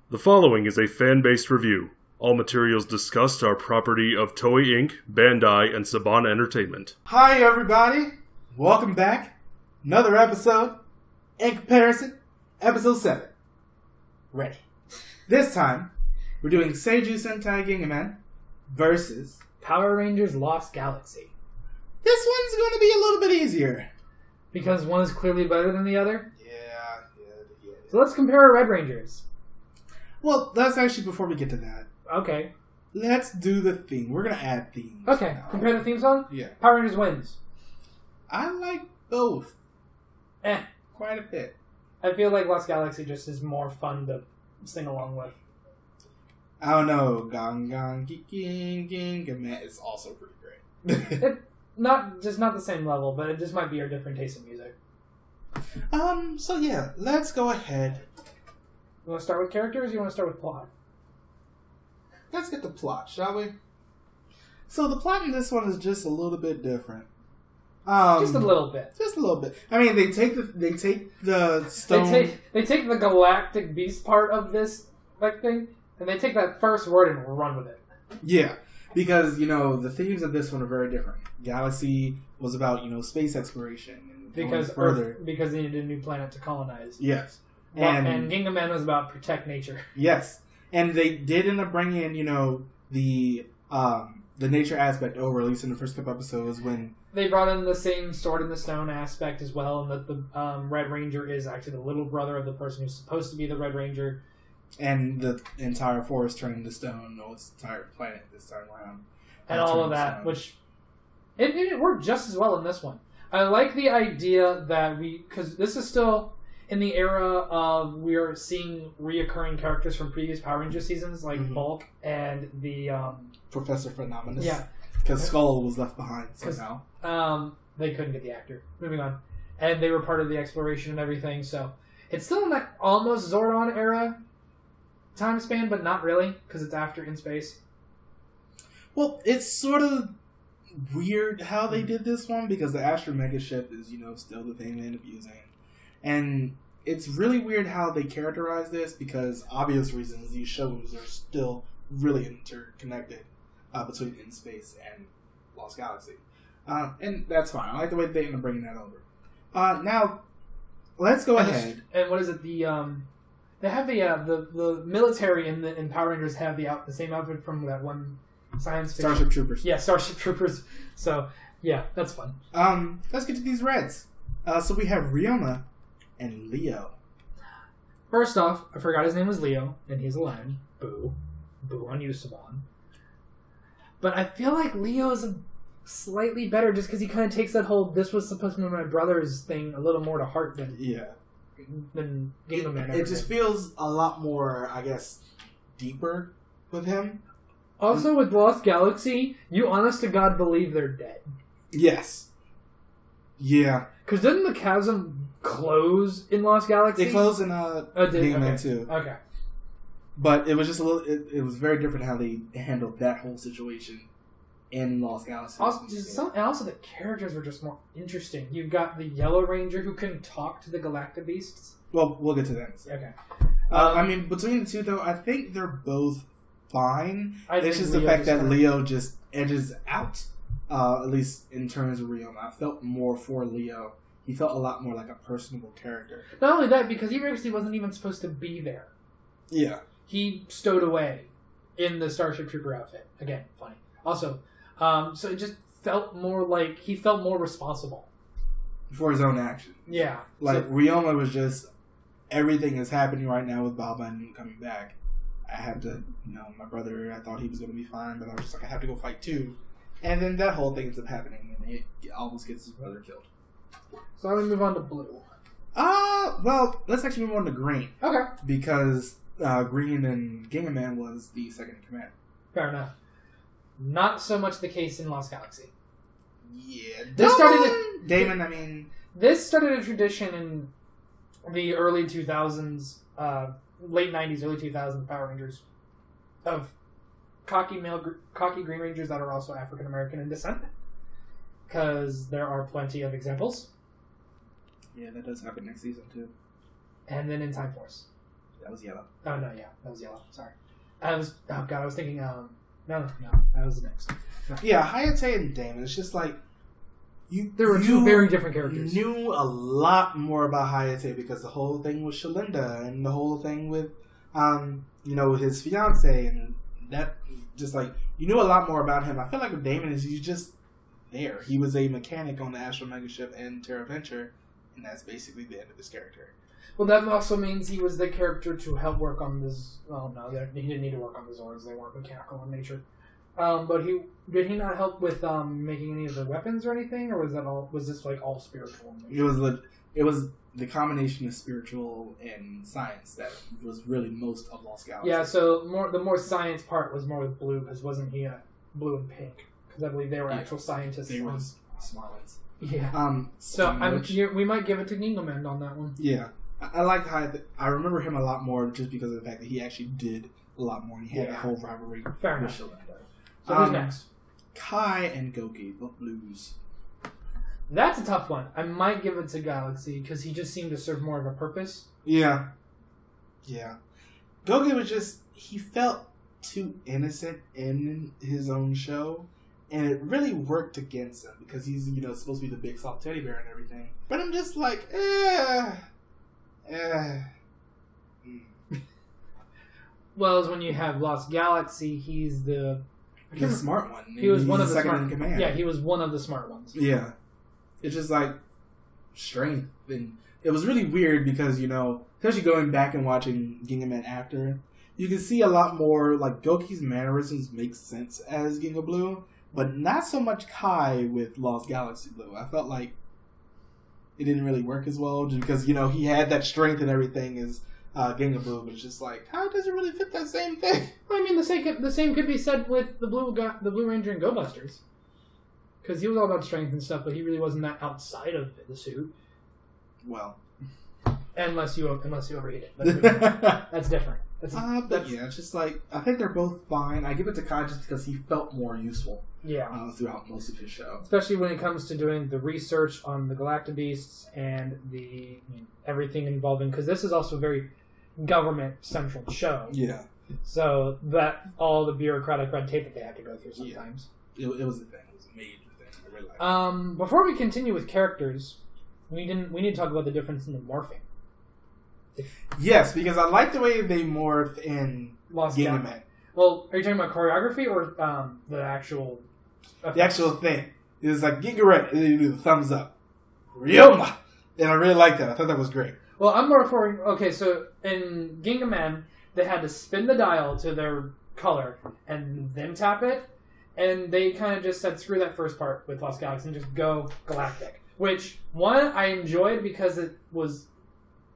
The following is a fan-based review. All materials discussed are property of Toei Inc., Bandai, and Saban Entertainment. Hi everybody! Welcome back. Another episode. In comparison, episode 7. Ready. This time, we're doing Seiju Sentai Gingaman versus Power Rangers Lost Galaxy. This one's going to be a little bit easier. Because one is clearly better than the other? Yeah. So let's compare our Red Rangers. Well, that's actually before we get to that. Okay. Let's do the theme. We're going to add themes. Okay, now. compare the theme song? Yeah. Power Rangers wins. I like both. Eh. Quite a bit. I feel like Lost Galaxy just is more fun to sing along with. I don't know. Gingaman is also pretty great. Not the same level, but it just might be our different taste in music. So yeah, let's go ahead. You want to start with characters or you want to start with plot? Let's get the plot, shall we? So the plot in this one is just a little bit different. Just a little bit. Just a little bit. I mean, they take the stone. They take the galactic beast part of this thing, and they take that first word and run with it. Yeah, because the themes of this one are very different. Galaxy was about space exploration and because further. Because they needed a new planet to colonize. Yes, and Gingaman was about protect nature. Yes, and they did end up bringing in the nature aspect over, at least in the first couple episodes when. They brought in the same sword in the stone aspect as well, and that the Red Ranger is actually the little brother of the person who's supposed to be the Red Ranger. And the entire forest turning to stone, its entire planet this time around. And all of that, which it worked just as well in this one. I like the idea that because this is still in the era of we are seeing reoccurring characters from previous Power Ranger seasons, like Bulk and the... Professor Phenomenus. Yeah. Because Skull was left behind somehow. They couldn't get the actor. Moving on. And they were part of the exploration and everything, so... It's still in that almost Zordon era time span, but not really, because it's after In Space. Well, it's sort of weird how they did this one, because the Astro Mega ship is, still the thing they end up using. And it's really weird how they characterize this, because obvious reasons these shows are still really interconnected between In Space and Lost Galaxy. And that's fine. I like the way they end up bringing that over. Now, let's go ahead. And what is it? They have the military in Power Rangers have the same outfit from that one science fiction. Starship Troopers. Yeah, Starship Troopers. So yeah, that's fun. Let's get to these Reds. So we have Ryoma and Leo. First off, I forgot his name was Leo, and he's a lion. Boo on you, Saban. But I feel like Leo is slightly better just because he kind of takes that whole "this was supposed to be my brother's" thing a little more to heart than Gingaman. It just feels a lot more, I guess, deeper with him. Also, with Lost Galaxy, you honest to God believe they're dead. Yes. Yeah. Because didn't the chasm close in Lost Galaxy? They closed in Gingaman too. Okay. But it was just a little. It was very different how they handled that whole situation in Lost Galaxy. Also, the characters were just more interesting. You've got the Yellow Ranger who can talk to the Galactic Beasts. Well, we'll get to that. Okay. Between the two, though, I think they're both fine. It's just Leo the fact that Leo just edges out, at least in terms of Ryoma. I felt more for Leo. He felt a lot more like a personable character. Not only that, because he actually wasn't even supposed to be there. Yeah. He stowed away in the Starship Trooper outfit. Again, funny. Also, so it just felt more like he felt more responsible for his own actions. Yeah. Ryoma was just, everything is happening right now with Baba and coming back. I have to, my brother, I thought he was going to be fine, but I was just like, I have to go fight too. And then that whole thing ends up happening, and he almost gets his brother killed. So I'm going to move on to blue. Well, let's actually move on to green. Okay. Because Green and Gingaman was the second in command. Fair enough. Not so much the case in Lost Galaxy. Yeah. This started a tradition in the early 2000s, late 90s, early 2000s Power Rangers of cocky Green Rangers that are also African American in descent. Because there are plenty of examples. Yeah, that does happen next season too. And then in Time Force. That was yellow. Oh no, yeah, that was yellow. Sorry. I was thinking. No, that was the next. Yeah, Hayate and Damon. It's just like there were two very different characters. Knew a lot more about Hayate because the whole thing with Shalinda and the whole thing with, with his fiance and that. Just like you knew a lot more about him. I feel like with Damon he's just there. He was a mechanic on the Astro Mega Ship and Terra Venture, and that's basically the end of his character. Well, that also means he was the character to help work on this. Oh no, he didn't need to work on the Zords. They weren't mechanical in nature. But did he not help with making any of the weapons or anything, or was that all? Was this like all spiritual? It was the combination of spiritual and science that was really most of Lost Galaxy. Yeah, so the more science part was more with Blue, because wasn't he Blue and Pink? Because I believe they were actual scientists. They were smart ones. Yeah. We might give it to Gingaman on that one. Yeah. I like how I remember him a lot more just because of the fact that he actually did a lot more. And he had a whole rivalry. Fair enough. So who's next? Kai and Goki, both blues. That's a tough one. I might give it to Galaxy because he just seemed to serve more of a purpose. Yeah. Goki was he felt too innocent in his own show, and it really worked against him because he's supposed to be the big soft teddy bear and everything. But I'm just like, Well, as when you have Lost Galaxy, he's the smart one. He was one of the second smart in command. Yeah, he was one of the smart ones. Yeah, it's just like strength, and it was really weird because especially going back and watching Gingaman after, you can see a lot more like Goki's mannerisms make sense as Ginga Blue, but not so much Kai with Lost Galaxy Blue. I felt like it didn't really work as well just because he had that strength and everything as Ginga Blue, but it's just like, how does it really fit that same thing? I mean, the same could be said with the Blue Ranger and Go Busters, because he was all about strength and stuff, but he really wasn't that outside of the suit. Well, unless you overheat it, that's different. Yeah, it's just like I think they're both fine. I give it to Kai just because he felt more useful. Yeah, throughout most of his show, especially when it comes to doing the research on the galactic beasts and everything involving, because this is also a very government central show. Yeah. So that all the bureaucratic red tape that they have to go through sometimes. Yeah. It was a thing. It was a major thing. I really liked it. Before we continue with characters, we need to talk about the difference in the morphing. Yes, because I like the way they morph in Lost Gingaman. Well, are you talking about choreography or the actual? The actual thing. It was like Gingaret, and then you do the thumbs up. Ryoma! And I really liked that. I thought that was great. Well, I'm more for... Okay, so in Gingaman, they had to spin the dial to their color and then tap it, and they kind of just said, screw that first part with Lost Galaxy and just go galactic. Which, one, I enjoyed because it was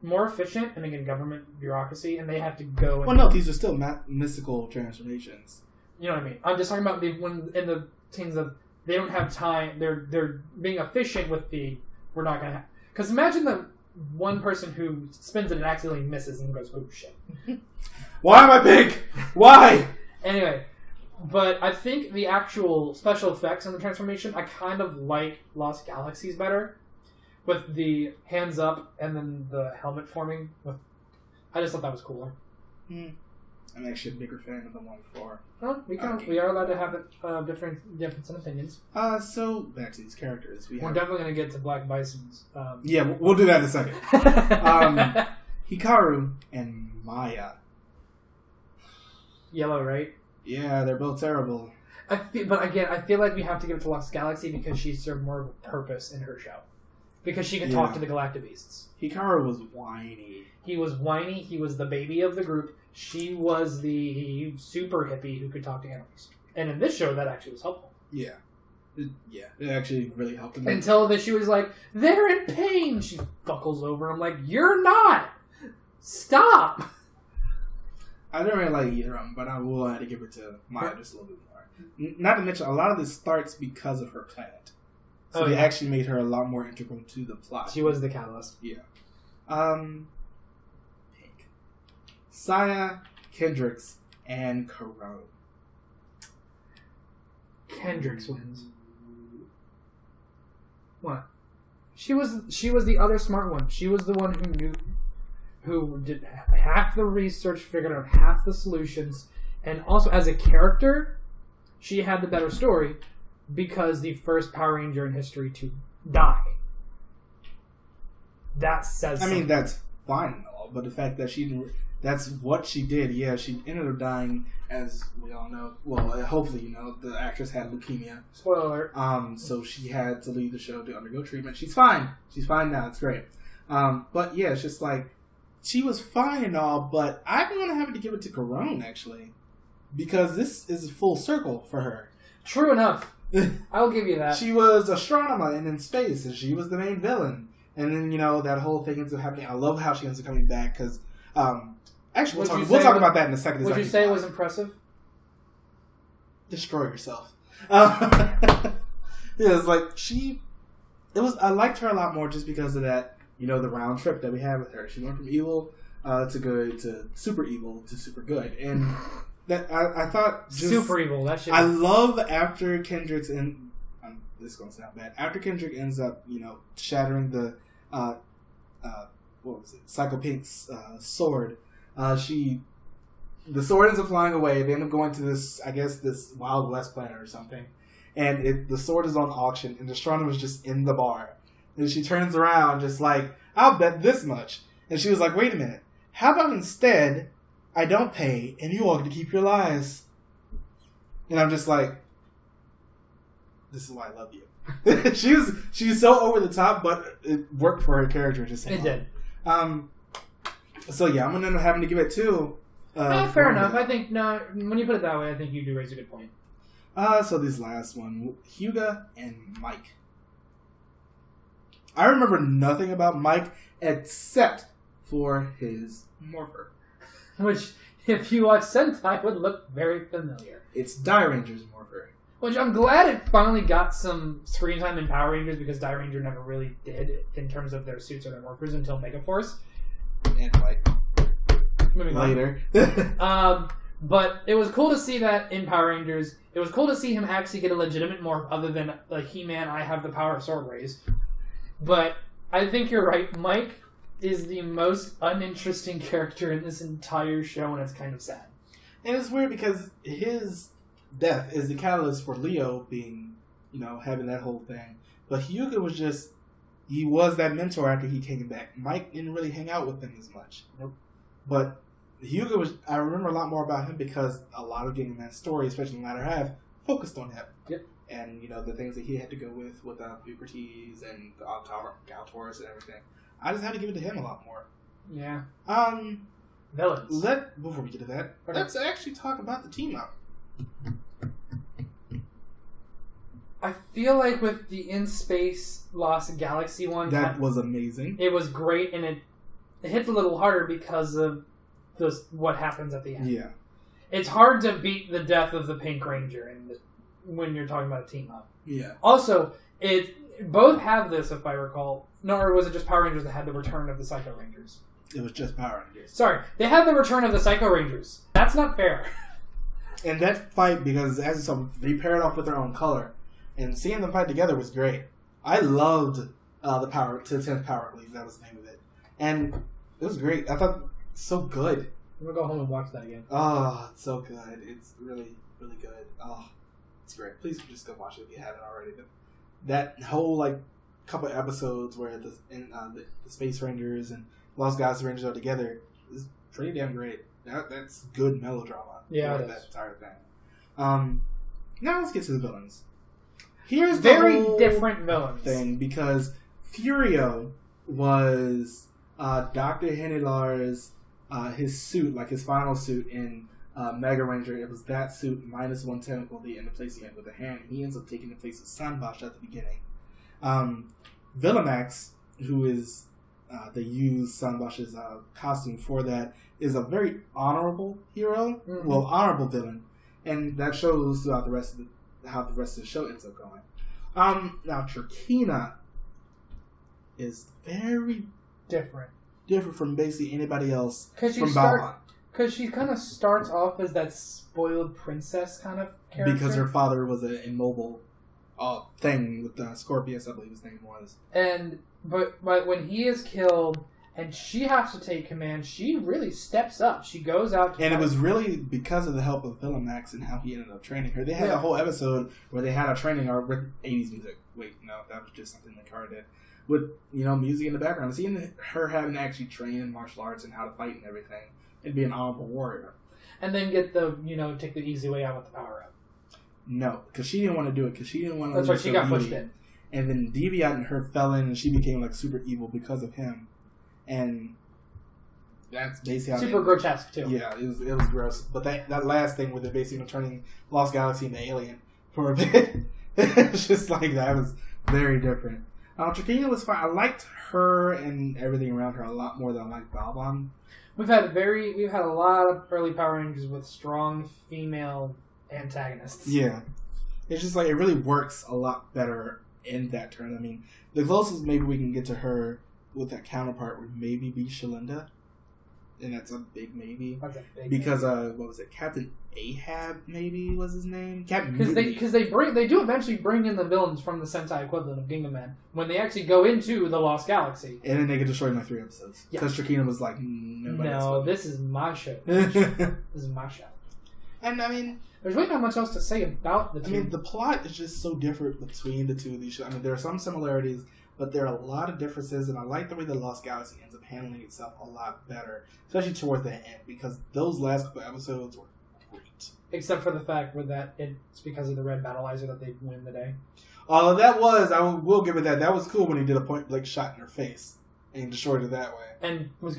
more efficient, and again, government bureaucracy, and they had to go... Well, no, these are still mystical transformations. You know what I mean? I'm just talking about when in the things of they don't have time. They're being efficient with the we're not gonna have, because imagine the one person who spins it and accidentally misses and goes, oh shit. Why am I pink? Why? Anyway, but I think the actual special effects in the transformation, I kind of like Lost Galaxies better, with the hands up and then the helmet forming. I just thought that was cooler. I'm actually a bigger fan of the one before. Well, we are allowed to have difference in opinions. So back to these characters. We're definitely going to get to Black Bison's. Yeah, we'll do that in a second. Hikaru and Maya. Yellow, right? Yeah, they're both terrible. But again, I feel like we have to give it to Lost Galaxy because she served more of a purpose in her show. Because she could talk to the galactic beasts. Hikaru was whiny. He was whiny. He was the baby of the group. She was the super hippie who could talk to animals. And in this show, that actually was helpful. Yeah. It actually really helped him. Until she was like, they're in pain! She buckles over. I'm like, you're not! Stop! I didn't really like either of them, but I will have to give it to Maya just a little bit more. Not to mention, a lot of this starts because of her planet. So they actually made her a lot more integral to the plot. She was the catalyst. Yeah. Pink. Saya, Kendricks, and Karo. Kendricks wins. What? She was the other smart one. She was the one who knew. who did half the research, figured out half the solutions, and also as a character, she had the better story because the first Power Ranger in history to die. That says something. I mean, that's fine and all, but the fact that that's what she did. Yeah, she ended up dying, as we all know. Well, hopefully, you know, the actress had leukemia. Spoiler alert. So she had to leave the show to undergo treatment. She's fine. She's fine now. It's great. But yeah, it's just like, she was fine and all, but I'm going to have to give it to Corone, actually. Because this is a full circle for her. True enough. I'll give you that. She was astronomer and in space, and she was the main villain. And then, you know, that whole thing ends up happening. I love how she ends up coming back, because... actually, we'll talk about that in a second. Would you say it was impressive? Destroy yourself. Yeah, it's like, I liked her a lot more just because of that, you know, the round trip that we had with her. She went from evil to good to super evil to super good. And that I thought just... Super evil, that shit. I love after Kendrick's in... this is going to sound bad. After Kendrick ends up, you know, shattering the... what was it? Psycho Pink's sword. The sword ends up flying away. They end up going to this, I guess, this Wild West planet or something. And the sword is on auction, and the astronomer's just in the bar. And she turns around, just like, I'll bet this much. And she was like, wait a minute. How about instead, I don't pay, and you all get to keep your lives? And I'm just like, this is why I love you. She's so over the top, but it worked for her character just a lot. It did. So yeah, I'm gonna end up having to give it two. Fair enough. I think when you put it that way, I think you do raise a good point. So this last one, Hyuga and Mike. I remember nothing about Mike except for his morpher, which, if you watch Sentai, would look very familiar. It's Die Ranger's morpher. Which I'm glad it finally got some screen time in Power Rangers, because Die Ranger never really did in terms of their suits or their morphers until Megaforce. And like moving later. But it was cool to see that in Power Rangers. It was cool to see him actually get a legitimate morph other than like He-Man, I have the power of sword rays. But I think you're right. Mike is the most uninteresting character in this entire show, and it's kind of sad. And it's weird because his death is the catalyst for Leo being, you know, having that whole thing. But Hyuga was just, he was that mentor after he came back. Mike didn't really hang out with him as much. But Hyuga was, I remember a lot more about him because a lot of Gingaman's story, especially in the latter half, focused on him. Yep. And, you know, the things that he had to go with Eucrates and Galtaurus and everything. I just had to give it to him a lot more. Yeah. Villains. Before we get to that, let's actually talk about the team up. I feel like with the In Space Lost Galaxy one, that was amazing. It was great, and it hits a little harder because of what happens at the end. Yeah, it's hard to beat the death of the Pink Ranger when you're talking about a team up. Yeah. Also, both have this, if I recall. No, or was it just Power Rangers that had the return of the Psycho Rangers? It was just Power Rangers. Sorry, they had the return of the Psycho Rangers. That's not fair. And that fight, because as you saw, they paired off with their own color, and seeing them fight together was great. I loved the 10th Power, I believe that was the name of it, and it was great. I thought so good. I'm gonna go home and watch that again. Oh, it's so good. It's really, really good. Oh, it's great. Please just go watch it if you haven't already. But that whole couple episodes where the Space Rangers and Lost Galaxy Rangers are together is pretty damn great. That's good melodrama. Yeah, that entire thing. Now let's get to the villains. Here's the very different villains thing, because Furio was Dr. Henilar's his suit, like his final suit in Mega Ranger. It was that suit minus one tentacle they end up placing it with a hand. He ends up taking the place of Sunbosh at the beginning. Villamax, who is they use Sunbosh's costume for that, is a very honorable hero, well, honorable villain, and that shows throughout how the rest of the show ends up going. Now Trakina is very different from basically anybody else from Balmont. Because she kind of starts off as that spoiled princess kind of character. Because her father was an immobile thing with Scorpius, I believe his name was. But when he is killed, and she has to take command. She really steps up. She goes out to and it was really because of the help of Villamax and how he ended up training her. They had a whole episode where they had a training arc with 80s music. Wait, no, that was just something that Kara did. With, music in the background. Seeing her having to actually train in martial arts and how to fight and everything and be an honorable warrior. And then get the, take the easy way out with the power up. No, because she didn't want to do it. Because she didn't want to. That's right, she got pushed in. And then Deviant and her fell in, and she became like super evil because of him. And that's basically super grotesque too. Yeah, it was gross. But that last thing where they're basically turning Lost Galaxy into Alien for a bit, it's just like that was very different. Trakina was fine. I liked her and everything around her a lot more than I liked Balban. We've had a lot of early Power Rangers with strong female antagonists. Yeah, it's just like it really works a lot better in that turn. I mean, the closest maybe we can get to her with that counterpart would maybe be Shalinda, and that's a big maybe. That's a big because what was it? Captain Ahab maybe was his name. Because they do eventually bring in the villains from the Sentai equivalent of Gingaman when they actually go into the Lost Galaxy, and then they get destroyed in like 3 episodes. Because Trakina was like, no, this is my show. This is my show. And I mean, there's really not much else to say about the two. I mean, the plot is just so different between the two of these shows. I mean, there are some similarities, but there are a lot of differences, and I like the way the Lost Galaxy ends up handling itself a lot better, especially towards the end, because those last couple episodes were great. Except for the fact that it's because of the red battleizer that they win the day. Although that was, I will give it that. That was cool when he did a point-blank shot in her face and destroyed it that way. And was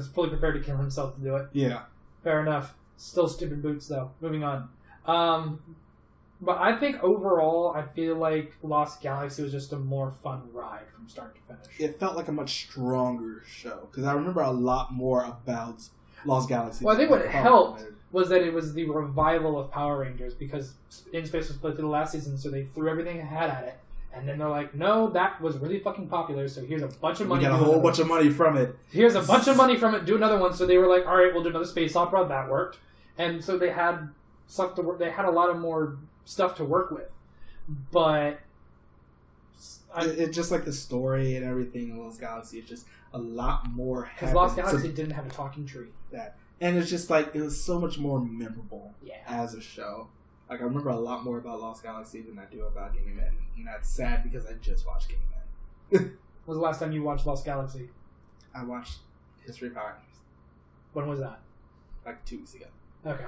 fully prepared to kill himself to do it. Yeah. Fair enough. Still stupid boots, though. Moving on. But I think overall, I feel like Lost Galaxy was just a more fun ride from start to finish. It felt like a much stronger show, because I remember a lot more about Lost Galaxy. Well, I think what helped was that it was the revival of Power Rangers, because In Space was split through the last season, so they threw everything they had at it. And then they're like, no, that was really fucking popular, so here's a bunch of money. We got a whole bunch of money from it. Here's a bunch of money from it, do another one. So they were like, all right, we'll do another space opera. That worked. And so they had stuff to work. They had a lot of more stuff to work with. But it's just like the story and everything in Lost Galaxy. It's just a lot more. Because Lost Galaxy didn't have a talking tree. And it's just like, it was so much more memorable as a show. Like, I remember a lot more about Lost Galaxy than I do about Gingaman. And that's sad because I just watched Gingaman. When was the last time you watched Lost Galaxy? I watched History of Power Rangers. When was that? Like 2 weeks ago. Okay.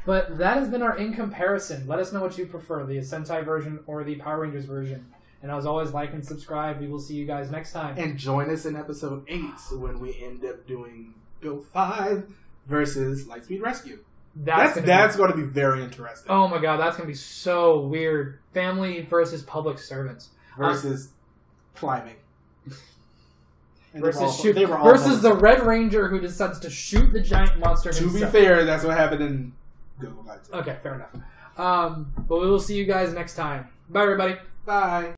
But that has been our in comparison. Let us know what you prefer, the Sentai version or the Power Rangers version. And as always, like and subscribe. We will see you guys next time. And join us in episode 8 when we end up doing Go 5 versus Lightspeed Rescue. That's going to be very interesting. Oh my god, that's going to be so weird. Family versus public servants. Versus climbing. Versus the Red Ranger who decides to shoot the giant monster himself. To be fair, that's what happened in Go 5. Okay, fair enough. But we will see you guys next time. Bye, everybody. Bye.